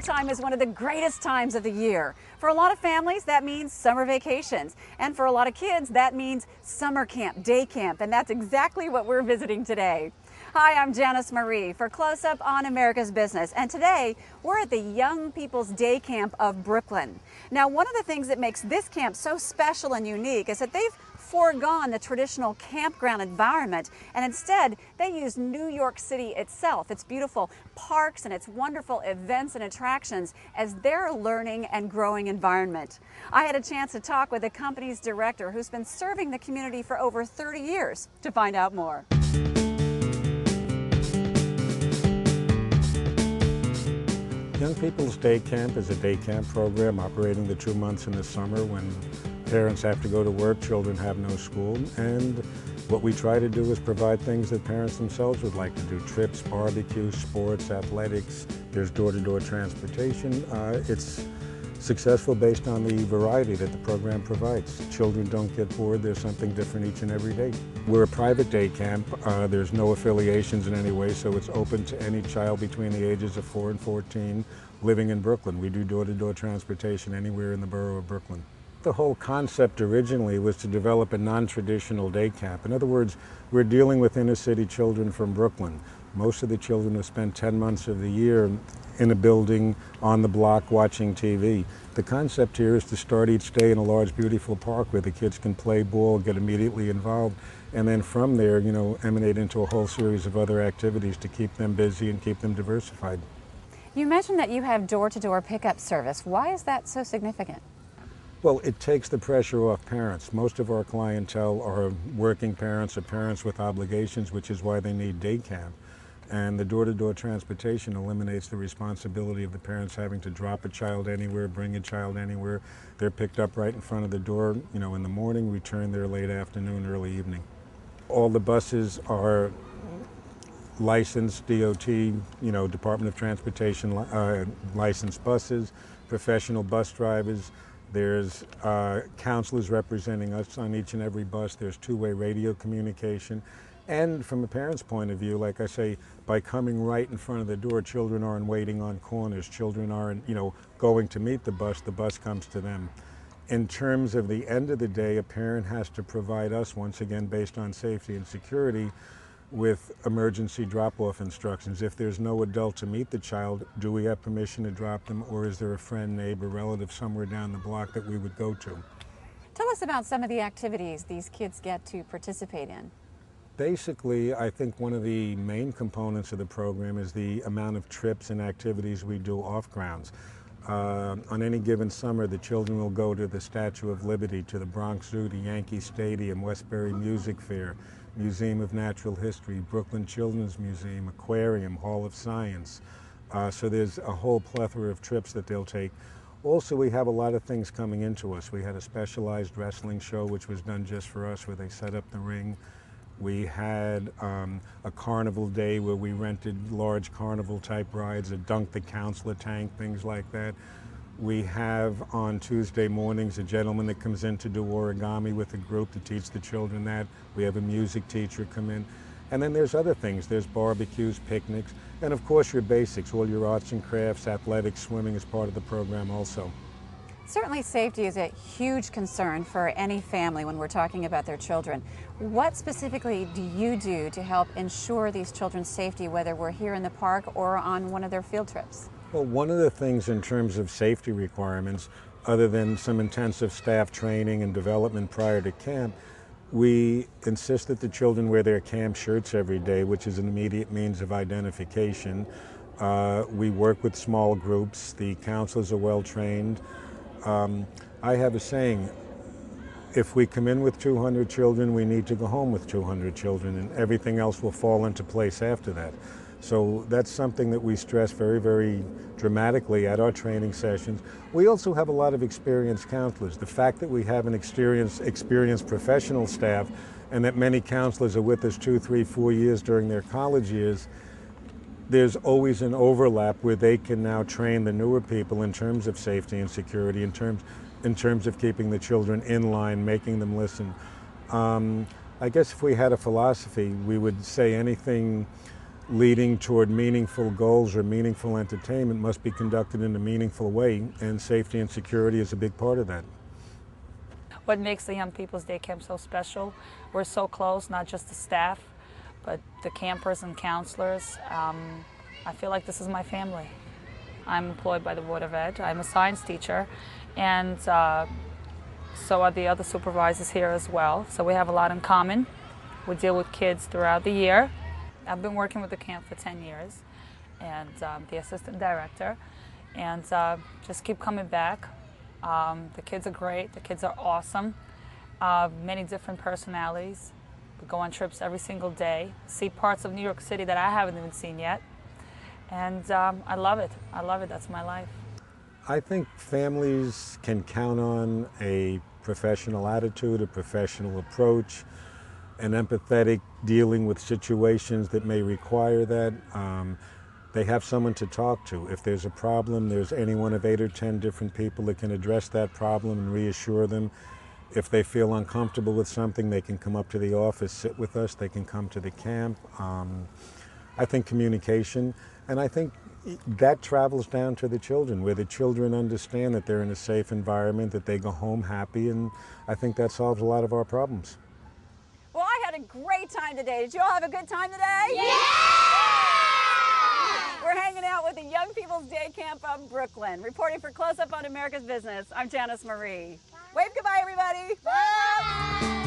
Summertime is one of the greatest times of the year. For a lot of families, that means summer vacations. And for a lot of kids, that means summer camp, day camp. And that's exactly what we're visiting today. Hi, I'm Janice Marie for Close Up on America's Business. And today, we're at the Young People's Day Camp of Brooklyn. Now, one of the things that makes this camp so special and unique is that they've foregone the traditional campground environment, and instead they use New York City itself, its beautiful parks and its wonderful events and attractions as their learning and growing environment. I had a chance to talk with the company's director, who's been serving the community for over 30 years, to find out more. Young People's Day Camp is a day camp program operating the 2 months in the summer when parents have to go to work, children have no school, and what we try to do is provide things that parents themselves would like to do: trips, barbecues, sports, athletics. There's door-to-door transportation. It's successful based on the variety that the program provides. Children don't get bored. There's something different each and every day. We're a private day camp. There's no affiliations in any way, so it's open to any child between the ages of 4 and 14 living in Brooklyn. We do door-to-door transportation anywhere in the borough of Brooklyn. The whole concept originally was to develop a non-traditional day camp. In other words, we're dealing with inner city children from Brooklyn. Most of the children have spent 10 months of the year in a building, on the block, watching TV. The concept here is to start each day in a large, beautiful park where the kids can play ball, get immediately involved, and then from there, emanate into a whole series of other activities to keep them busy and keep them diversified. You mentioned that you have door-to-door pickup service. Why is that so significant? Well, it takes the pressure off parents. Most of our clientele are working parents or parents with obligations, which is why they need day camp. And the door-to-door transportation eliminates the responsibility of the parents having to drop a child anywhere, bring a child anywhere. They're picked up right in front of the door, in the morning, return there late afternoon, early evening. All the buses are licensed DOT, Department of Transportation licensed buses, professional bus drivers. There's counselors representing us on each and every bus. There's two-way radio communication. And from a parent's point of view, like I say, by coming right in front of the door, children aren't waiting on corners. Children aren't, going to meet the bus comes to them. In terms of the end of the day, a parent has to provide us, once again, based on safety and security, with emergency drop-off instructions. If there's no adult to meet the child, do we have permission to drop them, or is there a friend, neighbor, relative somewhere down the block that we would go to? Tell us about some of the activities these kids get to participate in. Basically, I think one of the main components of the program is the amount of trips and activities we do off grounds. On any given summer, the children will go to the Statue of Liberty, to the Bronx Zoo, to Yankee Stadium, Westbury Music Fair, Museum of Natural History, Brooklyn Children's Museum, Aquarium, Hall of Science. So there's a whole plethora of trips that they'll take. Also, we have a lot of things coming into us. We had a specialized wrestling show which was done just for us, where they set up the ring. We had a carnival day where we rented large carnival type rides, a dunk the counselor tank, things like that. We have on Tuesday mornings a gentleman that comes in to do origami with a group to teach the children that. We have a music teacher come in. And then there's other things. There's barbecues, picnics, and of course your basics, all your arts and crafts, athletics, swimming is part of the program also. Certainly safety is a huge concern for any family when we're talking about their children. What specifically do you do to help ensure these children's safety, whether we're here in the park or on one of their field trips? Well, one of the things in terms of safety requirements, other than some intensive staff training and development prior to camp, we insist that the children wear their camp shirts every day, which is an immediate means of identification. We work with small groups. The counselors are well trained. I have a saying, if we come in with 200 children, we need to go home with 200 children, and everything else will fall into place after that. So that's something that we stress very, very dramatically at our training sessions. We also have a lot of experienced counselors. The fact that we have an experienced professional staff and that many counselors are with us 2, 3, 4 years during their college years, there's always an overlap where they can now train the newer people in terms of safety and security, in terms of keeping the children in line, making them listen. I guess if we had a philosophy, we would say anything leading toward meaningful goals or meaningful entertainment must be conducted in a meaningful way, and safety and security is a big part of that. What makes the Young People's Day Camp so special, we're so close, not just the staff, but the campers and counselors. I feel like this is my family. I'm employed by the Board of Ed. I'm a science teacher, and so are the other supervisors here as well. So we have a lot in common. We deal with kids throughout the year. I've been working with the camp for 10 years, and the assistant director, and just keep coming back. The kids are great. The kids are awesome. Many different personalities. We go on trips every single day, see parts of New York City that I haven't even seen yet. And I love it. I love it. That's my life. I think families can count on a professional attitude, a professional approach, an empathetic dealing with situations that may require that. They have someone to talk to. If there's a problem, there's any one of 8 or 10 different people that can address that problem and reassure them. If they feel uncomfortable with something, they can come up to the office, sit with us, they can come to the camp. I think communication, and I think that travels down to the children, where the children understand that they're in a safe environment, that they go home happy, and I think that solves a lot of our problems. Well, I had a great time today. Did you all have a good time today? Yeah! We're hanging out with the Young People's Day Camp of Brooklyn. Reporting for Close Up on America's Business, I'm Janice Marie. Wave goodbye, everybody. Bye!